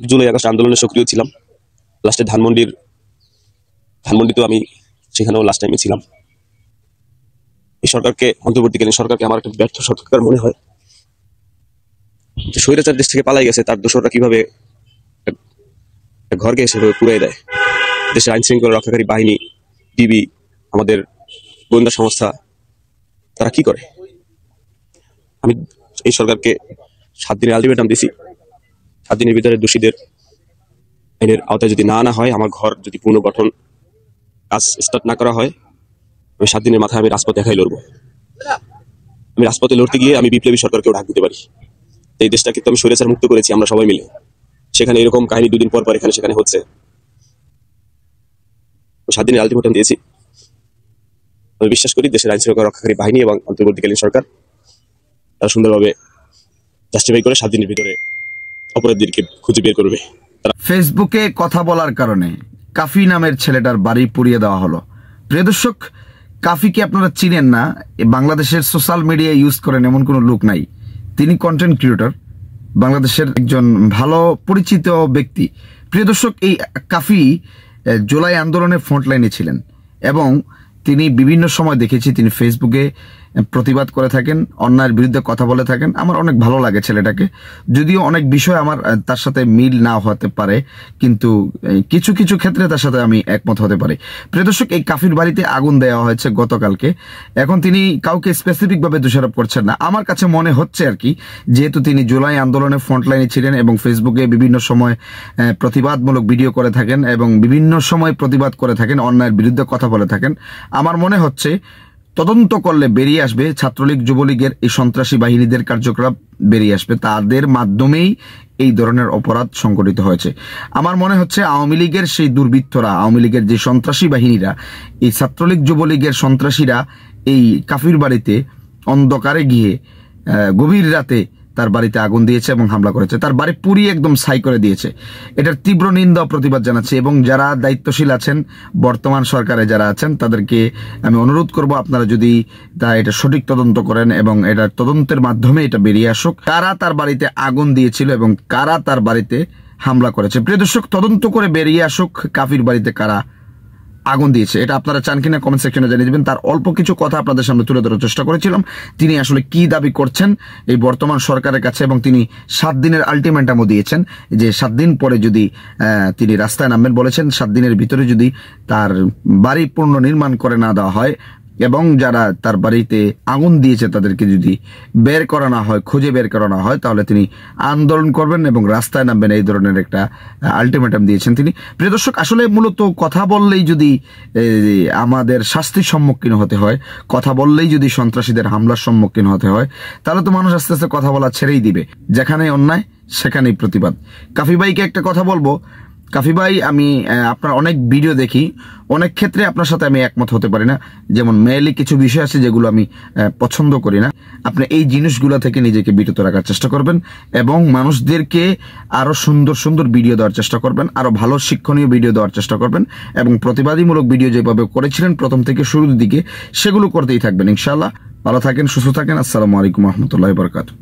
July August আন্দোলনে সক্রিয় ছিলাম। লাস্টে ধানমন্ডিতেও আমি সেখানেও লাস্ট টাইমে ছিলাম। এই সরকারকে, অন্তর্বর্তীকালীন সরকারকে আমার একটা ব্যর্থ সরকার মনে হয়। স্বৈরাচার দেশ থেকে পালাই গেছে, তার দোসররা কিভাবে ঘরকে সেভাবে পুড়াই দেয়। দেশের আইন শৃঙ্খলা রক্ষাকারী বাহিনী, ডিবি, আমাদের গোয়েন্দা সংস্থা, তারা কি করে? আমি এই সরকারকে 7 দিনের আলটিমেটাম দিছি। 7 দিনের ভিতরে দোষীদের আইনের আওতায় যদি না আনা হয়, আমার ঘর যদি পুনর্গঠন কাজ স্টার্ট না করা হয়, আমি 7 দিনের মাথায় আমি রাজপথে একাই লড়বো। আমি রাজপথে লড়তে গিয়ে আমি বিপ্লবী সরকারকেও ডাক দিতে পারি। এই দেশটাকে তো আমি স্বৈরাচার মুক্ত করেছি আমরা সবাই মিলে। সেখানে এরকম কাহিনী 2 দিন পর এখানে সেখানে হচ্ছে। 7 দিনের আলটিমেটাম দিয়েছি। আমি বিশ্বাস করি দেশের আইন শৃঙ্খলা রক্ষাকারী বাহিনী এবং অন্তর্বর্তীকালীন সরকার তারা সুন্দরভাবে জাস্টিফাই করে 7 দিনের ভিতরে অপরাধীদেরকে খুঁজে বের করবে। ফেসবুকে কথা বলার কারণে কাফি নামের ছেলেটার বাড়ি পুড়িয়ে দেওয়া হলো। প্রিয় দর্শক, কাফিকে আপনারা চিনেন না, বাংলাদেশের সোশ্যাল মিডিয়া ইউজ করেন এমন কোনো লোক নাই। তিনি কন্টেন্ট ক্রিয়েটর, বাংলাদেশের একজন ভালো পরিচিত ব্যক্তি। প্রিয় দর্শক, এই কাফি জুলাই আন্দোলনের ফ্রন্টলাইনে ছিলেন এবং তিনি বিভিন্ন সময় দেখেছি তিনি ফেসবুকে প্রতিবাদ করে থাকেন, অন্যায়ের বিরুদ্ধে কথা বলে থাকেন। আমার অনেক ভালো লাগে ছেলেটাকে, যদিও অনেক বিষয় আমার তার সাথে মিল না হতে পারে, কিন্তু কিছু কিছু ক্ষেত্রে তার সাথে আমি একমত হতে পারি। প্রিয় দর্শক, এই কাফির বাড়িতে আগুন দেওয়া হয়েছে গতকালকে। এখন তিনি কাউকে স্পেসিফিকভাবে দোষারোপ করছেন না। আমার কাছে মনে হচ্ছে আর কি, যেহেতু তিনি জুলাই আন্দোলনের ফ্রন্টলাইনে ছিলেন এবং ফেসবুকে বিভিন্ন সময় প্রতিবাদমূলক ভিডিও করে থাকেন এবং বিভিন্ন সময় প্রতিবাদ করে থাকেন, অন্যায়ের বিরুদ্ধে কথা বলে থাকেন। আমার মনে হচ্ছে তদন্ত করলে বেরিয়ে আসবে ছাত্রলীগ যুবলীগের এই সন্ত্রাসী বাহিনীদের কার্যকলাপ বেরিয়ে আসবে, তাদের মাধ্যমেই এই ধরনের অপরাধ সংঘটিত হয়েছে। আমার মনে হচ্ছে আওয়ামী লীগের সেই দুর্বৃত্তরা, আওয়ামী লীগের যে সন্ত্রাসী বাহিনীরা, এই ছাত্রলীগ যুবলীগের সন্ত্রাসীরা এই কাফির বাড়িতে অন্ধকারে গিয়ে গভীর রাতে তার বাড়িতে আগুন দিয়েছে এবং হামলা করেছে, তার বাড়ি পুড়িয়ে একদম ছাই করে দিয়েছে। এটার তীব্র নিন্দা প্রতিবাদ জানাচ্ছি এবং যারা দায়িত্বশীল আছেন, বর্তমান সরকারে যারা আছেন, তাদেরকে আমি অনুরোধ করব আপনারা যদি এটা সঠিক তদন্ত করেন এবং এটা তদন্তের মাধ্যমে এটা বেরিয়ে আসুক কারা তার বাড়িতে আগুন দিয়েছিল এবং কারা তার বাড়িতে হামলা করেছে। প্রিয় দর্শক, তদন্ত করে বেরিয়ে আসুক কাফির বাড়িতে কারা আগুন দিয়েছে। এটা আপনারা চান কিনা কমেন্ট সেকশনে জানিয়ে দেবেন। তার অল্প কিছু কথা আপনাদের সামনে তুলে ধরার চেষ্টা করেছিলাম, তিনি আসলে কি দাবি করছেন এই বর্তমান সরকারের কাছে, এবং তিনি 7 দিনের আলটিমেটামও দিয়েছেন যে 7 দিন পরে যদি তিনি রাস্তায় নামবেন বলেছেন। 7 দিনের ভিতরে যদি তার বাড়ি পুনর্নির্মাণ করে না দেওয়া হয় এবং যারা তার বাড়িতে আগুন দিয়েছে তাদেরকে যদি বের করা না হয়, খুঁজে বের করা না হয়, তাহলে তিনি আন্দোলন করবেন এবং রাস্তায় নামবেন, এই ধরনের একটা আলটিমেটাম দিয়েছেন তিনি। প্রিয় দর্শক, আসলে মূলত কথা বললেই যদি আমাদের শাস্তির সম্মুখীন হতে হয়, কথা বললেই যদি সন্ত্রাসীদের হামলার সম্মুখীন হতে হয়, তাহলে তো মানুষ আস্তে আস্তে কথা বলা ছেড়েই দিবে। যেখানে অন্যায় সেখানেই প্রতিবাদ। কাফি ভাইকে একটা কথা বলবো, কাফি ভাই, আমি আপনার অনেক ভিডিও দেখি, অনেক ক্ষেত্রে আপনার সাথে আমি একমত হতে পারি না, যেমন মেয়েলি কিছু বিষয় আছে যেগুলো আমি পছন্দ করি না। আপনি এই জিনিসগুলো থেকে নিজেকে বিরত রাখার চেষ্টা করবেন এবং মানুষদেরকে আরো সুন্দর সুন্দর ভিডিও দেওয়ার চেষ্টা করবেন, আরো ভালো শিক্ষণীয় ভিডিও দেওয়ার চেষ্টা করবেন এবং প্রতিবাদীমূলক ভিডিও যেভাবে করেছিলেন প্রথম থেকে শুরুর দিকে, সেগুলো করতেই থাকবেন ইনশাআল্লাহ। ভালো থাকেন, সুস্থ থাকেন। আসসালামু আলাইকুম রহমতুল্লাহি ওয়া বারাকাতুহু।